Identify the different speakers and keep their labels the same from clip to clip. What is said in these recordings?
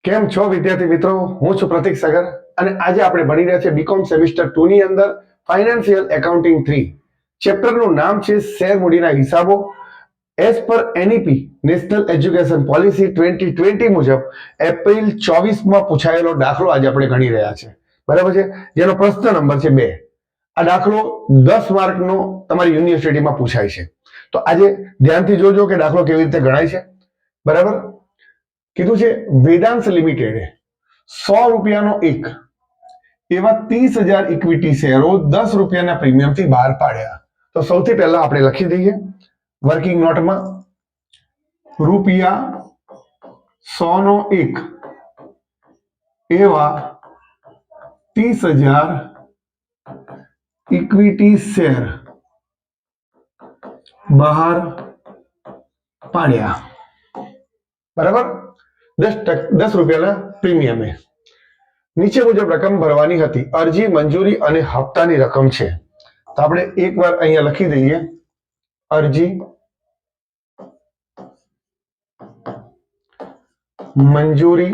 Speaker 1: કેમ છો વિદ્યાર્થી મિત્રો? હું છું પ્રતીક સાગર અને આજે આપણે ભણી રહ્યા છીએ બીકોમ સેમિસ્ટર 2 ની અંદર ફાઇનાન્શિયલ એકાઉન્ટિંગ 3. ચેપ્ટરનું નામ છે શેર મૂડીના હિસાબો. As per NEP national education policy 2020 મુજબ એપ્રિલ 24 માં પૂછાયેલો દાખલો આજે આપણે ગણી રહ્યા છે. બરાબર છે, જેનો પ્રશ્ન નંબર છે 2. આ દાખલો 10 માર્કનો તમારી યુનિવર્સિટીમાં પૂછાય છે. તો આજે ધ્યાનથી જોજો કે દાખલો કેવી રીતે ગણાય છે. બરાબર, કીધું છે વેદાંશ લિમિટેડ 100 રૂપિયાનો એક એવા 30,000 ઇક્વિટી શેરો 10 રૂપિયાના પ્રીમિયમથી બહાર પાડ્યા. તો સૌથી પહેલા આપણે લખી દઈએ વર્કિંગ નોટમાં રૂપિયા 100 નો એક એવા 30,000 ઇક્વિટી શેર બહાર પાડ્યા. બરાબર, 10 રૂપિયાના પ્રીમિયમે. નીચે મુજબ રકમ ભરવાની હતી. અરજી, મંજૂરી અને હપ્તાની રકમ છે. તો આપણે એકવાર અહીંયા લખી દઈએ અરજી, મંજૂરી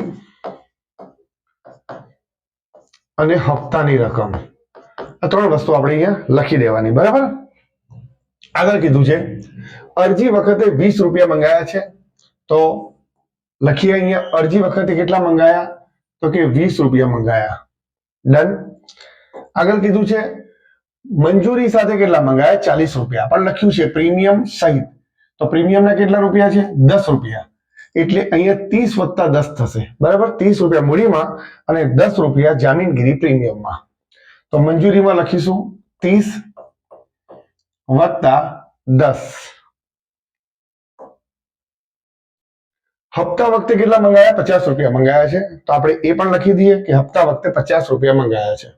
Speaker 1: અને હપ્તાની રકમ. આ ત્રણ વસ્તુ આપણે અહીંયા લખી દેવાની. બરાબર, આગળ કીધું છે અરજી વખતે 20 રૂપિયા મંગાયા છે. તો લખીએ અહીંયા અરજી વખતે કેટલા મંગાયા? તો કે 20 રૂપિયા મંગાયા. ડન. આગળ કીધું છે મંજૂરી સાથે કેટલા મંગાયા? 40 રૂપિયા. પણ લખ્યું છે પ્રીમિયમ સહિત. તો પ્રીમિયમના કેટલા રૂપિયા છે? 10 રૂપિયા. એટલે અહીંયા 30 + 10 થશે. બરાબર, 30 રૂપિયા મૂડીમાં અને 10 રૂપિયા જામીનગીરી પ્રીમિયમમાં. તો મંજૂરીમાં લખીશું 30 + 10. હપ્તા વખતે કેટલા મંગાયા? 50 રૂપિયા મંગાયા છે. તો આપણે એ પણ લખી દઈએ કે હપ્તા વખતે 50 રૂપિયા મંગાયા છે.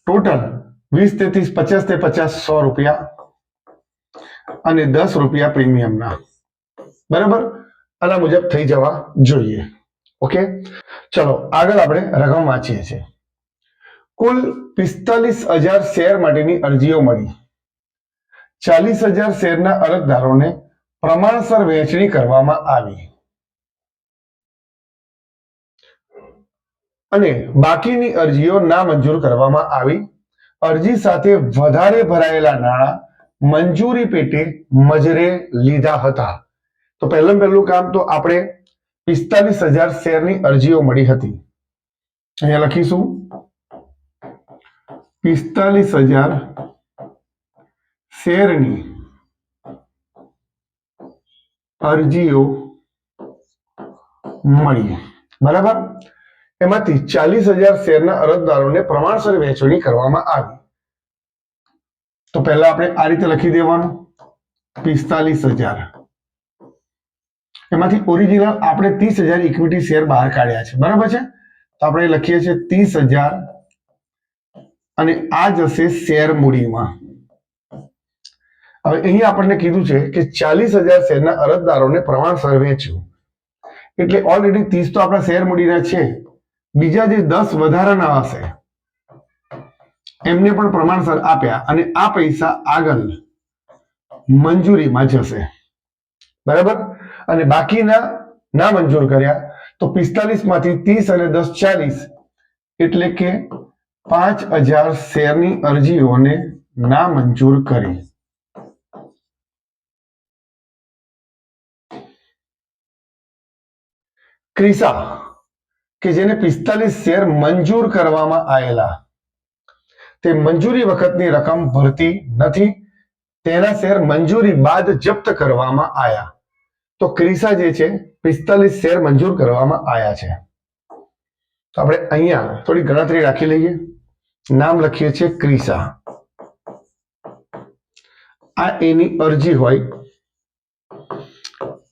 Speaker 1: ટોટલ 20 * 30 = 50 * 50 100 રૂપિયા અને 10 રૂપિયા પ્રીમિયમના. બરાબર, આના મુજબ થઈ જવા જોઈએ. ઓકે, ચલો આગળ આપણે રકમ વાંચીએ છીએ. કુલ 45,000 શેર માટેની અરજીઓ મળી. 40,000 શેરના અરજદારોને પ્રમાણસર વહેંચણી કરવામાં આવી અને બાકીની અરજીઓ નામંજૂર કરવામાં આવી. અરજી સાથે વધારે ભરાયેલા નાણાં મંજૂરી પેટે મજરે લીધા હતા. તો પહેલું કામ તો આપણે 45,000 શેરની અરજીઓ મળી હતી. અહીંયા લખીશું 45,000 શેરની અરજીઓ મળી. બરાબર, એમાંથી 40,000 શેરના અરજદારોને પ્રમાણસર વહેંચણી કરવામાં આવી. તો પહેલા આપણે આ રીતે લખી દેવાનું 45,000. એમાંથી ઓરિજિનલ આપણે 30,000 ઇક્વિટી શેર બહાર કાઢ્યા છે. બરાબર છે, તો આપણે લખીએ છીએ 30,000 અને આ જશે શેર મૂડીમાં. હવે અહીંયા આપણને કીધું છે કે 40,000 શેરના અરજદારોને પ્રમાણસર વેચ્યું. એટલે ઓલરેડી 30 તો આપણા શેર મૂડીના છે. બીજા જે 10 વધારાના હશે એમને પણ પ્રમાણસર આપ્યા અને આ પૈસા આગળ મંજૂરીમાં જશે. બરાબર, અને બાકીના ના મંજૂર કર્યા. તો 45 માંથી 30 અને 10 40 એટલે કે 5,000 શેરની અરજીઓને ના મંજૂર કરી. ક્રિસા કે જેને 45 શેર મંજૂર કરવામાં આવેલા, તે મંજૂરી વખતની રકમ ભરતી નથી. તેના શેર મંજૂરી બાદ જપ્ત કરવામાં આવ્યા. તો ક્રિસા જે છે 45 શેર મંજૂર કરવામાં આવ્યા છે. તો આપણે અહીંયા થોડી ગણતરી રાખી લઈએ. નામ લખીએ છીએ ક્રિસા. આ એની અરજી હોય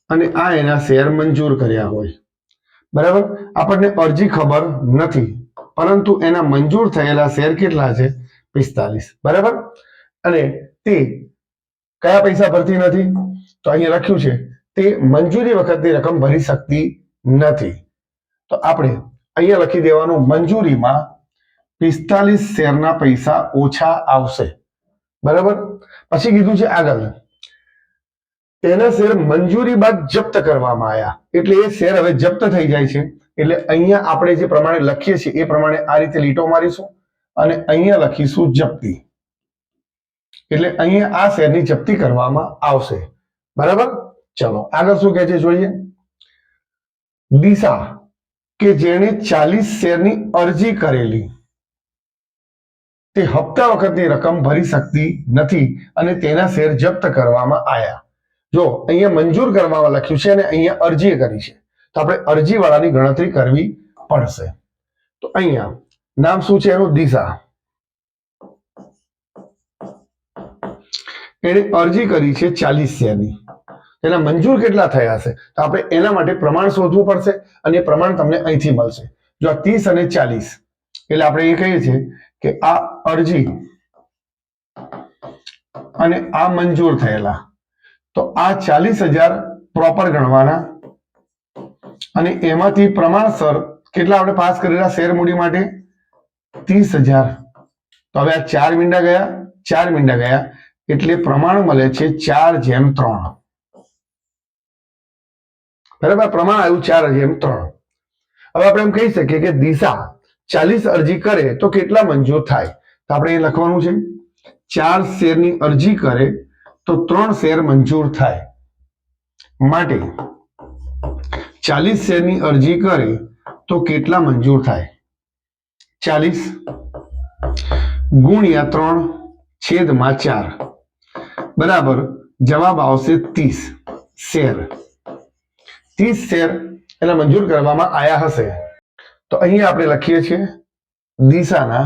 Speaker 1: અને આ એના શેર મંજૂર કર્યા હોય. બરાબર, આપણને અરજી ખબર નથી પરંતુ એના મંજૂર થયેલા શેર કેટલા છે? 45. બરાબર, અને તે કયા પૈસા ભરતી નથી? તો અહીંયા લખ્યું છે તે મંજૂરી વખતની રકમ ભરી શકતી નથી. તો આપણે અહીંયા લખી દેવાનું મંજૂરીમાં 45 શેરના પૈસા ઓછા આવશે. બરાબર, પછી કીધું છે આગળ તેના શેર મંજૂરી બાદ જપ્ત કરવામાં આવ્યા, એટલે એ શેર હવે જપ્ત થઈ જાય છે. એટલે અહીંયા આપણે જે પ્રમાણે લખીએ છીએ એ પ્રમાણે આ રીતે લીટો મારીશું અને અહીંયા લખીશું જપ્તી. એટલે અહીંયા આ શેરની જપ્તી કરવામાં આવશે. બરાબર. ચલો આગળ શું કહે છે જોઈએ. દિશા કે જેણે 40 શેરની અરજી કરેલી તે હપ્તા વખતની રકમ ભરી શકતી નથી અને તેના શેર જપ્ત કરવામાં આવ્યા. જો અહીંયા મંજૂર કરવામાં લખ્યું છે અને અહીંયા અરજી કરી છે, તો આપણે અરજી વાળાની ગણતરી કરવી પડશે. તો અહીંયા નામ શું છે એનું? દિશા. એને અરજી કરી છે 40 શેરની. એના મંજૂર કેટલા થયા હશે? તો આપણે એના માટે પ્રમાણ શોધવું પડશે અને એ પ્રમાણ તમને અહીંથી મળશે. જો આ 30 અને 40 એટલે આપણે એ કહીએ છીએ કે આ અરજી અને આ મંજૂર થયેલા, તો આ 40,000 પ્રોપર ગણવાના અને એમાંથી પ્રમાણસર કેટલા આપણે પાસ કરેલા શેર મૂડી માટે? 30,000. તો હવે આ 4 મીંડા ગયા, 4 મીંડા ગયા એટલે પ્રમાણ મળે છે 4/3. બરાબર, પ્રમાણ આવ્યું 4/3. હવે આપણે એમ કહી શકીએ કે દિશા 40 અરજી કરે તો કેટલા મંજૂર થાય? તો આપણે એ લખવાનું છે 4 શેરની અરજી કરે તો 3 શેર મંજૂર થાય. માટે 40 શેરની અરજી કરે તો કેટલા મંજૂર થાય? 40 ગુણ્યા 3/4 બરાબર જવાબ આવશે 30 શેર. 30 શેર એના મંજૂર કરવામાં આવ્યા હશે. તો અહીંયા આપણે લખીએ છીએ દિશાના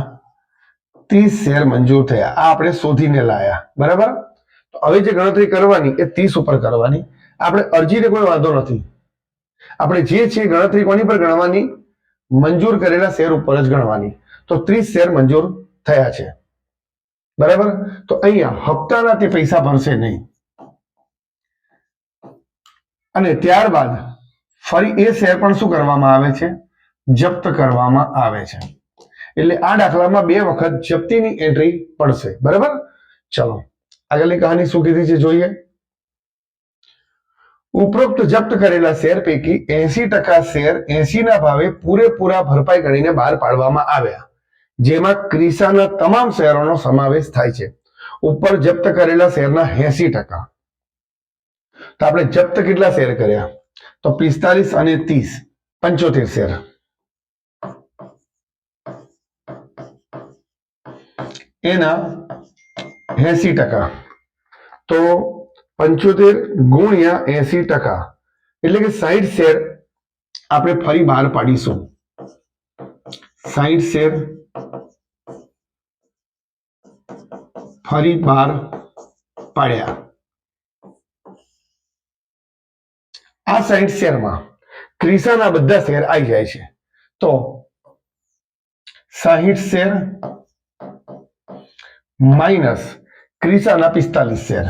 Speaker 1: 30 શેર મંજૂર થયા. આ આપણે શોધીને લાયા. બરાબર. તો હવે જે ગણતરી કરવાની એ 30 ઉપર કરવાની. આપણે અરજીને કોઈ વાંધો નથી. આપણે જે છે ગણતરી કોની પર ગણવાની? મંજૂર કરેલા શેર ઉપર જ ગણવાની. તો 30 શેર મંજૂર થયા છે. બરાબર. તો અહીંયા હપ્તાના તે પૈસા ભરશે નહીં અને ત્યારબાદ ફરી એ શેર પણ શું કરવામાં આવે છે? જપ્ત કરવામાં આવે છે. એટલે આ દાખલામાં 2 વખત જપ્તીની એન્ટ્રી પડશે. બરાબર. ચલો આગળની કહાની શું કીધી છે જોઈએ. ઉપરોક્ત જપ્ત કરેલા શેર પૈકી 80% શેર 80 ના ભાવે પૂરેપૂરા ભરપાઈ ગણીને બહાર પાડવામાં આવ્યા, જેમાં ક્રિસાના તમામ શેરોનો સમાવેશ થાય છે. ઉપર જપ્ત કરેલા શેરના 80%. તો આપણે જપ્ત કેટલા શેર કર્યા? તો 45 અને 30 75 શેર. એના 80%. તો 75 ગુણ્યા 80% એટલે કે 60 શેર આપણે ફરી બહાર પાડીશું. 60 શેર ફરી બહાર પાડ્યા. આ 60 શેરમાં ક્રિસાના બધા શેર આવી જાય છે. તો 60 શેર માઇનસ ક્રિસાના 45 શેર.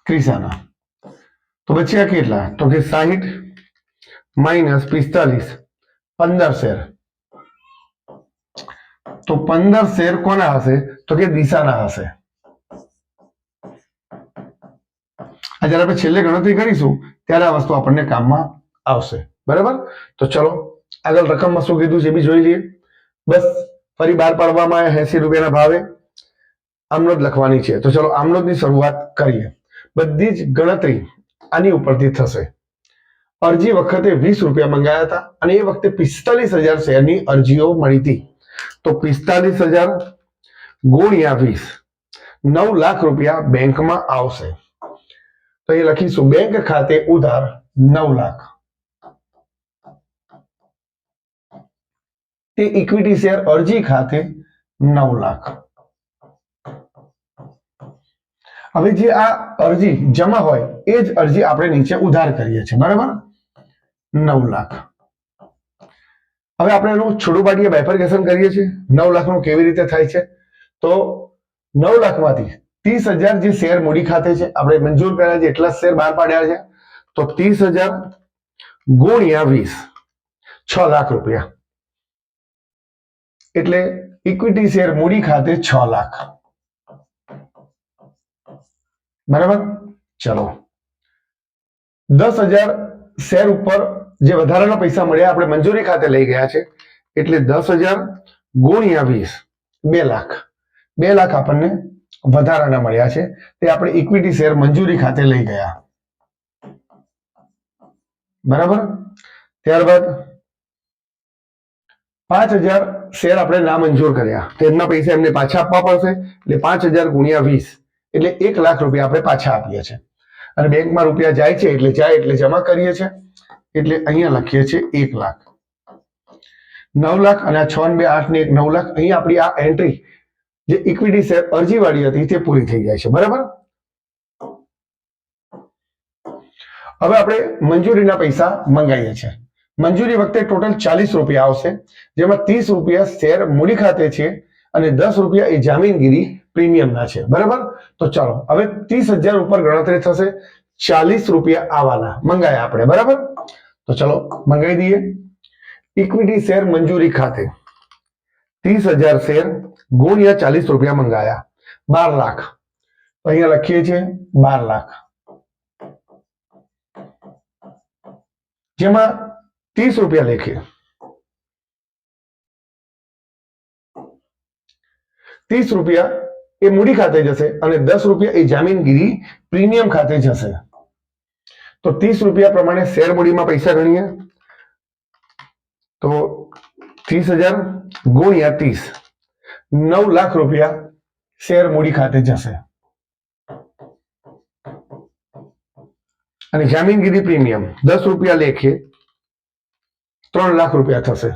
Speaker 1: ક્રિસાના તો બચ્યા કેટલા? તો કે 60 માઇનસ 45 15 શેર. તો 15 શેર કોના હશે? તો કે દિશાના હશે. આ જ્યારે આપણે છેલ્લે ગણતરી કરીશું ત્યારે આ વસ્તુ આપણને કામમાં આવશે. બરાબર. તો ચલો આગળ રકમમાં શું કીધું છે એ બી જોઈ લઈએ. બસ ફરી બહાર પાડવામાં આવ્યા 80 રૂપિયાના ભાવે. આમનોંધ લખવાની છે. તો ચલો આમનોંધની શરૂઆત કરીએ. બધી જ ગણતરી આની ઉપરથી થશે. અરજી વખતે 20 રૂપિયા મંગાયા હતા અને એ વખતે 45,000 શેરની અરજીઓ મળી હતી. તો 45,000 ગુણ્યા 20 9 લાખ રૂપિયા બેંકમાં આવશે. તો એ લખીશું બેંક ખાતે ઉધાર 9 લાખ. તે ઇક્વિટી શેર અરજી ખાતે 9 લાખ. હવે જે આ અરજી જમા હોય એ જ અરજી આપણે નીચે ઉધાર કરીએ છીએ. બરાબર. 9 લાખ. હવે આપણે એનું છોડું પાડીએ બાયફર્કેશન કરીએ છીએ. 9 લાખનું કેવી રીતે થાય છે? તો 9 લાખમાંથી 30,000 જે શેર મૂડી ખાતે છે, આપણે મંજૂર કર્યા છે એટલા શેર બહાર પાડ્યા છે. તો 30,000 ગુણ્યા 20 6 લાખ રૂપિયા એટલે ઇક્વિટી શેર મૂડી ખાતે 6 લાખ. બરાબર. ચલો 10,000 શેર ઉપર જે વધારાના પૈસા મળ્યા આપણે મંજૂરી ખાતે લઈ ગયા છે એટલે 10,000 ગુણ્યા 20 2 લાખ. 2 લાખ આપણને વધારાના મળ્યા છે તે આપણે ઇક્વિટી શેર મંજૂરી ખાતે લઈ ગયા. બરાબર. ત્યારબાદ 5,000 શેર આપણે નામંજૂર કર્યા તો એમના પૈસા એમને પાછા આપવા પડશે એટલે 5,000 ગુણ્યા 20 એટલે 1 લાખ રૂપિયા આપણે પાછા આપીએ છીએ અને બેંકમાં રૂપિયા જાય છે એટલે જમા કરીએ છીએ એટલે અહીંયા લખીએ છીએ 1 લાખ. 9 લાખ અને 6 ને 2 8 ને 1 9 લાખ. અહીંયા આપણી આ એન્ટ્રી જે ઇક્વિટી શેર અરજી વાળી હતી તે પૂરી થઈ જાય છે. બરાબર. હવે આપણે મંજૂરીના પૈસા મંગાવીએ છીએ. મંજૂરી વખતે ટોટલ 40 રૂપિયા આવશે જેમાં 30 રૂપિયા શેર મૂડી ખાતે છે અને 10 રૂપિયા એ જામીનગીરી પ્રીમિયમના છે. બરાબર. તો ચાલો હવે 30,000 ઉપર ગણતરી થશે 40 રૂપિયા આવવાના મંગાયા આપણે. બરાબર. તો ચલો મંગાવી દઈએ. ઇક્વિટી શેર મંજૂરી ખાતે 30,000 શેર ગુણ્યા 40 રૂપિયા મંગાયા 12 લાખ. તો અહીંયા લખીએ છીએ 12 લાખ જેમાં 30 રૂપિયા લેખીએ. 30 રૂપિયા એ મૂડી ખાતે જશે અને 10 રૂપિયા એ જામીનગીરી પ્રીમિયમ ખાતે જશે. તો 30 રૂપિયા પ્રમાણે શેર મૂડીમાં પૈસા ગણીએ તો 30,000 ગુણ્યા 30 9 લાખ રૂપિયા શેર મૂડી ખાતે જશે અને જામીનગીરી પ્રીમિયમ 10 રૂપિયા લેખે 3 લાખ રૂપિયા થશે.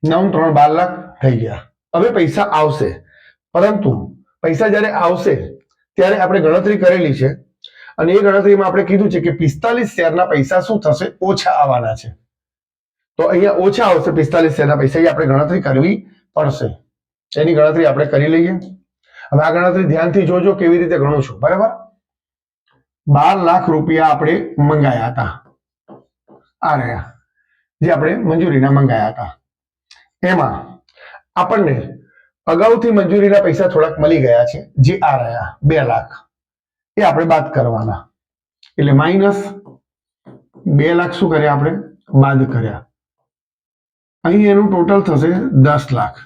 Speaker 1: 9 3 12 લાખ થઈ ગયા. હવે પૈસા આવશે પરંતુ પૈસા જ્યારે આવશે ત્યારે આપણે ગણતરી કરેલી છે અને એ ગણતરીમાં આપણે કીધું છે કે 45 શેરના પૈસા શું થશે ઓછા આવવાના છે. તો અહીંયા ઓછા આવશે 45 શેરના પૈસા એ આપણે ગણતરી કરવી પડશે. એની ગણતરી આપણે કરી લઈએ. હવે આ ગણતરી ધ્યાનથી જોજો કેવી રીતે ગણું છું. બરાબર. 12 લાખ રૂપિયા આપણે મંગાયા હતા. આ રહ્યા જે આપણે મંજૂરીના મંગાયા હતા. એમાં આપણને અગાઉથી મંજૂરીના પૈસા થોડાક મળી ગયા છે જે આ રહ્યા 2 લાખ એ આપણે બાદ કરવાના એટલે માઇનસ 2 લાખ શું કર્યા આપણે બાદ કર્યા. અહીં એનું ટોટલ થશે 10 લાખ.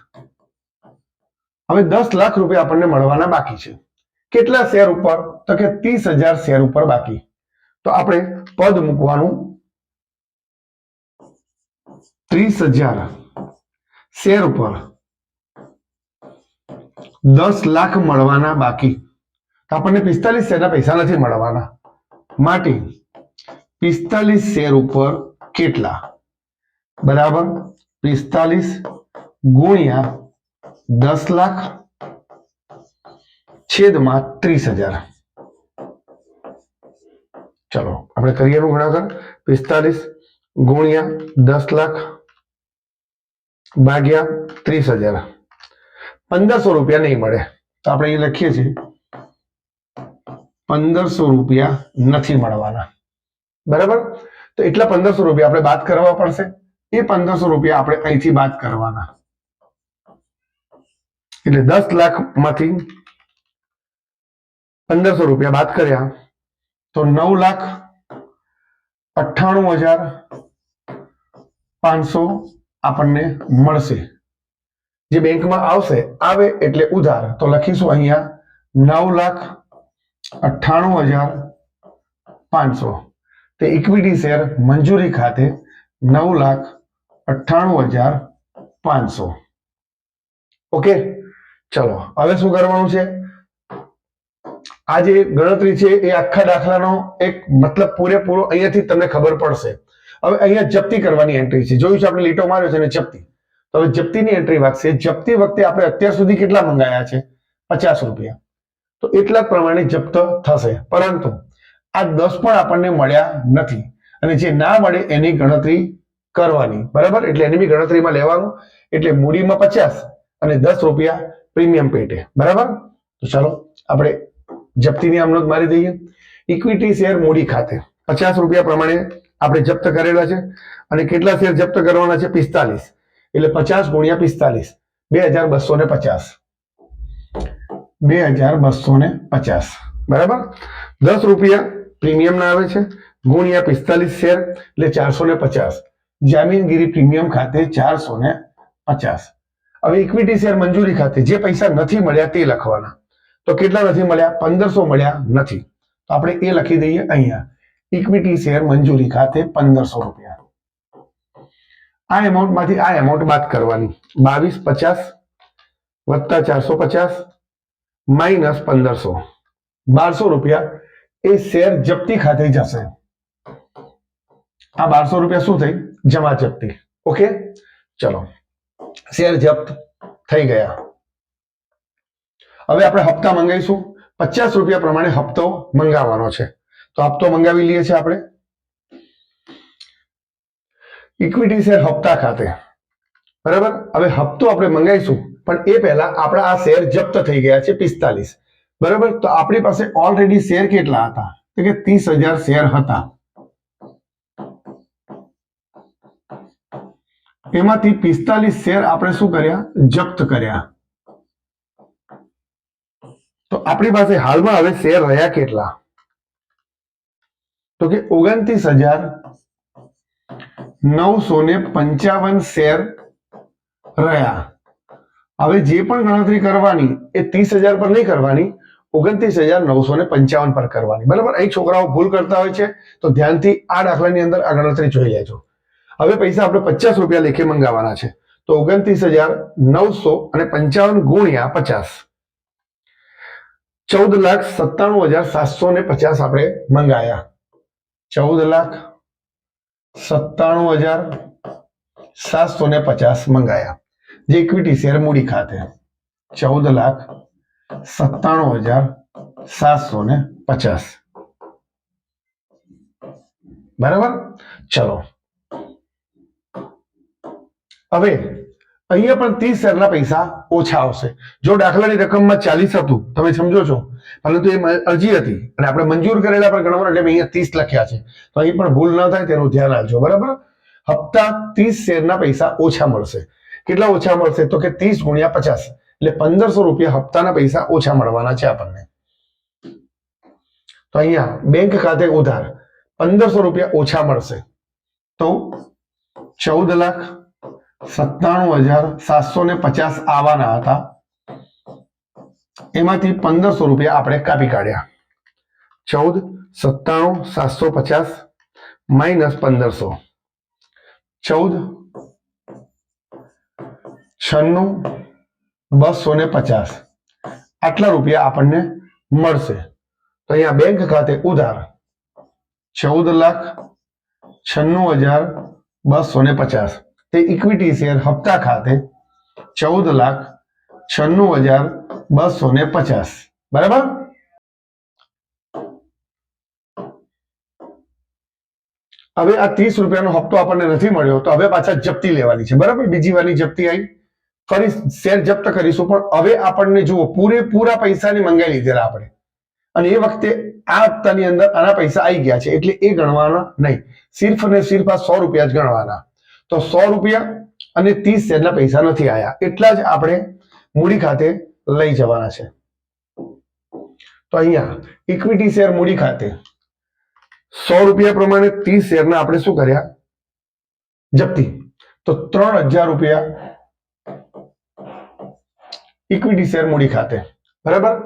Speaker 1: હવે 10 લાખ રૂપિયા આપણને મળવાના બાકી છે. કેટલા શેર ઉપર? તો કે 30,000 શેર ઉપર બાકી. તો આપણે પદ મૂકવાનું 30,000 શેર ઉપર 10 લાખ મળવાના બાકી. તો આપણને 45 શેરના પૈસા નથી મળવાના માટે 45 શેર ઉપર કેટલા બરાબર 45 ગુણ્યા 10 લાખ છેદમાં 30,000. ચલો આપણે કરીએ એનું ગુણાકાર 45 ગુણ્યા 10 લાખ ભાગ્યા 30,000. 1,500 રૂપિયા નહીં મળે તો આપણે એ લખીએ છીએ 1,500 રૂપિયા નથી મળવાના. બરાબર. તો એટલા 1,500 રૂપિયા આપણે બાદ કરવા પડશે. એ 1,500 રૂપિયા આપણે અહીંથી બાદ કરવાના એટલે 10 લાખ માંથી 1,500 રૂપિયા બાદ કર્યા તો 9,98,500 આપણને મળશે. જે બેંકમાં આવશે આવે એટલે ઉધાર તો લખીશું અહીંયા 9,98,500 તે ઇક્વિટી શેર મંજૂરી ખાતે 9,98,500. ઓકે. ચલો હવે શું કરવાનું છે? આ જે ગણતરી છે એ આખા દાખલાનો એક મતલબ પૂરેપૂરો અહીંયાથી તમને ખબર પડશે. હવે અહીંયા જપ્તી કરવાની એન્ટ્રી છે. જોયું છે આપણે લીટો માર્યો છે અને જપ્તી. તો હવે જપ્તીની એન્ટ્રી વાગશે. જપ્તી વખતે આપણે અત્યાર સુધી કેટલા મંગાયા છે 50 રૂપિયા. તો એટલા જ પ્રમાણે જપ્ત થશે પરંતુ આ 10 પણ આપણને મળ્યા નથી અને જે ના મળે એની ગણતરી કરવાની. બરાબર. એટલે એની બી ગણતરીમાં લેવાનું એટલે મૂડીમાં 50 અને 10 રૂપિયા પ્રીમિયમ પેટે. બરાબર. તો ચાલો આપણે જપ્તીની આમ નોંધ મારી દઈએ. ઇક્વિટી શેર મૂડી ખાતે 50 રૂપિયા પ્રમાણે આપણે જપ્ત કરેલા છે અને કેટલા શેર જપ્ત કરવાના છે 45 એટલે 50 ગુણ્યા 45 2250 2250 બરાબર 10 રૂપિયા પ્રીમિયમ ના આવે છે ગુણ્યા 45 શેર એટલે 450 જામીનગીરી પ્રીમિયમ ખાતે 450 હવે ઇક્વિટી શેર મંજૂરી ખાતે જે પૈસા નથી મળ્યા તે લખવાના તો કેટલા નથી મળ્યા 1500 મળ્યા નથી તો આપણે એ લખી દઈએ અહીંયા ઇક્વિટી શેર મંજૂરી ખાતે 1500 રૂપિયા આ એમાઉન્ટ માંથી આ એમાઉન્ટ બાદ કરવાની 2250 વત્તા 450 માઇનસ 1500 1200 રૂપિયા એ શેર જપ્તી ખાતે જશે આ 1200 રૂપિયા શું થઈ જમા જપ્તી ઓકે ચલો શેર જપ્ત થઈ ગયા હવે આપણે હપ્તા મંગાવીશું 50 રૂપિયા પ્રમાણે હપ્તો મંગાવવાનો છે તો હપ્તો મંગાવી લઈએ છીએ આપણે ઇક્વિટી શેર હપ્તા ખાતે બરાબર હવે હપ્તો આપણે મંગાવીશું પણ એ પહેલા આપણા આ શેર જપ્ત થઈ ગયા છે 45 બરાબર તો આપણી પાસે ઓલરેડી શેર કેટલા હતા તો કે 30000 શેર હતા એમાંથી 45 શેર આપણે શું કર્યા જપ્ત કર્યા તો આપણી પાસે હાલમાં હવે શેર રહ્યા કેટલા તો કે 29955 શેર રહ્યા હવે જે પણ ગણતરી કરવાની એ 30000 પર નહીં કરવાની 29955 પર કરવાની બરાબર અહીં છોકરાઓ ભૂલ કરતા હોય છે તો ધ્યાનથી આ દાખલાની અંદર આ ગણતરી જોઈ લેજો હવે પૈસા આપણે 50 રૂપિયા લેખે મંગાવવાના છે તો 29955 ગુણ્યા 50 14,97,750 આપણે મંગાયા 14,97,750 મંગાયા જે ઇક્વિટી શેર મૂડી ખાતે 14,97,750 બરાબર ચલો હવે અહીંયા પણ 30 શેરના પૈસા ઓછા આવશે જો દાખલાની રકમમાં 40 હતું તમે સમજો છો પરંતુ એ અરજી હતી અને આપણે મંજૂર કરેલા પર ગણવાનું એટલે અહીંયા 30 લખ્યા છે તો અહીં પણ ભૂલ ન થાય તેનું ધ્યાન રાખજો બરાબર હપ્તા 30 શેરના પૈસા ઓછા મળશે કેટલા ઓછા મળશે તો કે 30 ગુણ્યા 50 એટલે 1500 રૂપિયા હપ્તાના પૈસા ઓછા મળવાના છે આપણને તો અહીંયા બેંક ખાતે ઉધાર 1500 રૂપિયા ઓછા મળશે તો 14,97,750 આવવાના હતા એમાંથી 1500 રૂપિયા આપણે કાપી કાઢ્યા 14,97,750 માઇનસ 1500 14,96,250 આટલા રૂપિયા આપણને મળશે તો અહીંયા બેંક ખાતે ઉધાર 14,96,250 તે ઇક્વિટી શેર હપ્તા ખાતે 14,96,250 બરાબર હવે આ 30 રૂપિયાનો હપ્તો આપણને નથી મળ્યો તો હવે પાછા જપ્તી લેવાની છે બરાબર બીજી વારની જપ્તી આવી ફરી શેર જપ્ત કરીશું પણ હવે આપણને જુઓ પૂરેપૂરા પૈસાની મંગાઈ લીધેલા આપણે અને એ વખતે આ હપ્તાની અંદર આના પૈસા આવી ગયા છે એટલે એ ગણવાના નહીં સિર્ફ અને સિર્ફ આ 100 રૂપિયા જ ગણવાના તો 100 રૂપિયા અને 30 શેરના પૈસા નથી આયા એટલા જ આપણે મૂડી ખાતે લઈ જવાના છે તો અહીંયા ઇક્વિટી શેર મૂડી ખાતે 100 રૂપિયા પ્રમાણે 30 શેરના આપણે શું કર્યા જપ્તી તો 3000 રૂપિયા ઇક્વિટી શેર મૂડી ખાતે બરાબર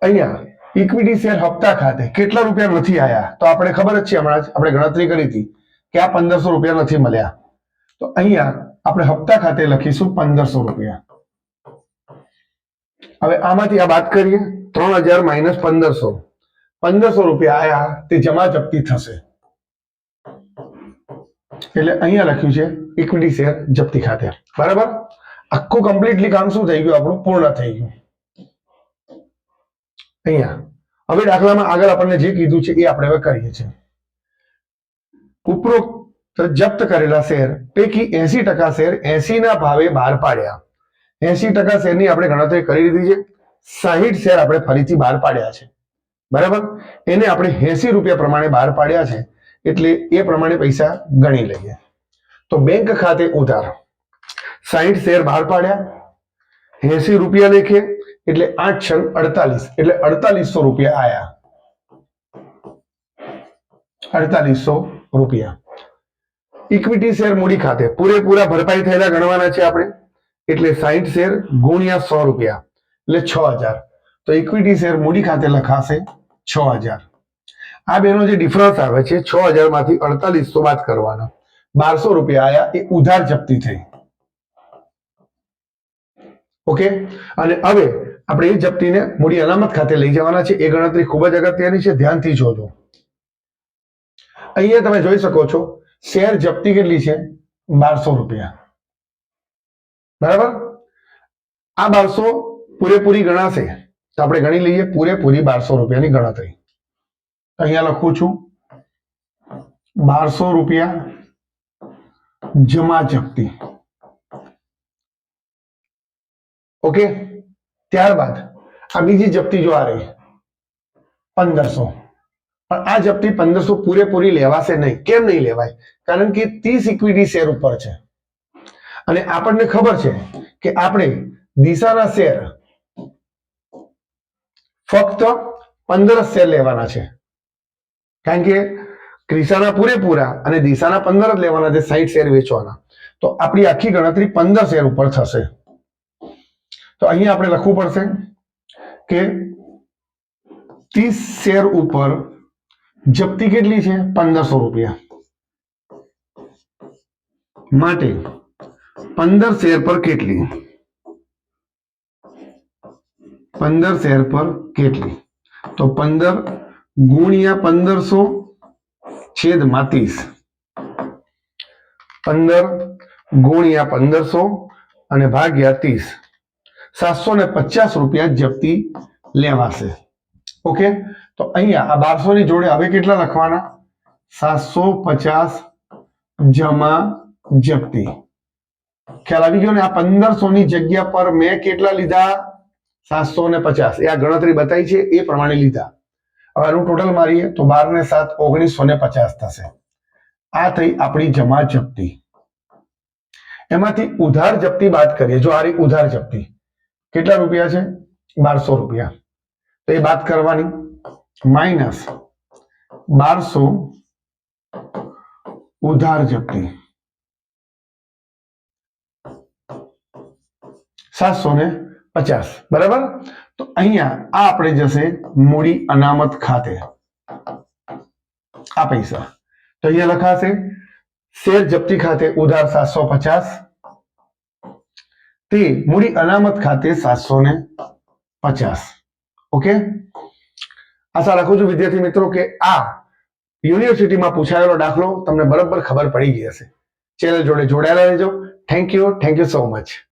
Speaker 1: અહીંયા ઇક્વિટી શેર હપ્તા ખાતે કેટલા રૂપિયા નથી આયા તો આપણે ખબર જ છે હમણાં જ આપણે ગણતરી કરી હતી કે આ 1500 રૂપિયા નથી મળ્યા તો અહીંયા આપણે હપ્તા ખાતે લખીશું 1500 રૂપિયા હવે આમાંથી આ બાદ કરીએ 3000 માઇનસ 1500 રૂપિયા આયા તે જમા જપ્તી થશે એટલે અહીંયા લખ્યું છે ઇક્વિટી શેર જપ્તી ખાતે બરાબર આખું કમ્પ્લીટલી કામ શું થઈ ગયું આપણું પૂર્ણ થઈ ગયું અહીંયા હવે દાખલામાં આગળ આપણને જે કીધું છે એ આપણે હવે કરીએ છીએ ઉપરોક્ત જપ્ત કરેલા શેર પૈકી 80% શેર 80 ના ભાવે બહાર પાડ્યા 80% શેરની આપણે ગણતરી કરી લીધી છે 60 શેર આપણે ફરીથી બહાર પાડ્યા છે બરાબર એને આપણે 80 રૂપિયા પ્રમાણે બહાર પાડ્યા છે એટલે એ પ્રમાણે પૈસા ગણી લઈએ. તો બેંક ખાતે ઉધાર 60 શેર બહાર પાડ્યા, 80 રૂપિયા લેખે, એટલે 8 છંગ 48, એટલે 4800 રૂપિયા આયા. 4800 રૂપિયા. ઇક્વિટી શેર મૂડી ખાતે પૂરેપૂરા ભરપાઈ થયેલા ગણવાના છે આપણે, એટલે 60 શેર ગુણ્યા 100 રૂપિયા, એટલે 6000. તો ઇક્વિટી શેર મૂડી ખાતે લખાશે 6000. આ બેનો જે ડિફરન્સ આવે છે 6000 માંથી 4800 બાદ કરવાના, 1200 રૂપિયા આયા, એ ઉધાર જપ્તી થઈ. ઓકે, અને હવે આપણે એ જપ્તીને મૂડી અનામત ખાતે લઈ જવાના છે. એ ગણતરી ખૂબ જ અગત્યની છે, ધ્યાનથી જોજો. અહીંયા તમે જોઈ શકો છો શેર જપ્તી કેટલી છે? 1200 રૂપિયા. બરાબર? આ 1200 પૂરેપૂરી ગણાશે, તો આપણે ગણી લઈએ પૂરેપૂરી 1200 રૂપિયાની ગણતરી. અહીંયા લખું છું 1200 રૂપિયા જમા જપ્તી. ઓકે, ત્યારબાદ આ બીજી જપ્તી જો આ રહી 1500, પણ આ જપ્તી 1500 પૂરેપૂરી લેવાશે નહીં. કેમ નહીં લેવાય? કારણ કે 30 ઇક્વિટી શેર ઉપર છે, અને આપણને ખબર છે કે આપણે દિશાના શેર ફક્ત 15 શેર લેવાના છે, કારણ કે ક્રિસાના પૂરેપૂરા અને દિશાના 15 જ લેવાના છે, 60 શેર વેચવાના. તો આપણી આખી ગણતરી 15 શેર ઉપર થશે. તો અહીંયા આપણે લખવું પડશે કે 30 શેર ઉપર જપ્તી કેટલી છે? 1500 રૂપિયા. માટે 15 શેર પર કેટલી? 15 શેર પર કેટલી? તો 15 ગુણ્યા 1500 છેદમાં 30. 15 ગુણ્યા 1500 અને ભાગ્યા 30. 750 રૂપિયા જપ્તી લેવાશે. ઓકે, તો અહીંયા આ 1200 ની જોડે હવે કેટલા લખવાના? 750 જમા જપ્તી. ખ્યાલ આવી ગયો ને? આ 1500 ની જગ્યા પર મેં કેટલા લીધા? 750. એ આ ગણતરી બતાવી છે એ પ્રમાણે લીધા. હવે આનું ટોટલ મારીએ તો 12 ને 7 1950 થશે. આ થઈ આપણી જમા જપ્તી. એમાંથી ઉધાર જપ્તી બાદ કરીએ. જો આ રહી ઉધાર જપ્તી, કેટલા રૂપિયા છે? 1200 રૂપિયા. તો એ બાદ કરવાની, માઇનસ 1200 ઉધાર જપ્તી 750. બરાબર? તો અહીંયા આ આપણે જશે મૂડી અનામત ખાતે. આ પૈસા તો અહીંયા લખાશે શેર જપ્તી ખાતે ઉધાર 750, તે મૂડી અનામત ખાતે 750. ઓકે, આશા રાખું છું વિદ્યાર્થી મિત્રો કે આ યુનિવર્સિટીમાં પૂછાયેલો દાખલો તમને બરાબર ખબર પડી ગઈ હશે. ચેનલ જોડે જોડાયેલા રહેજો. Thank you so much.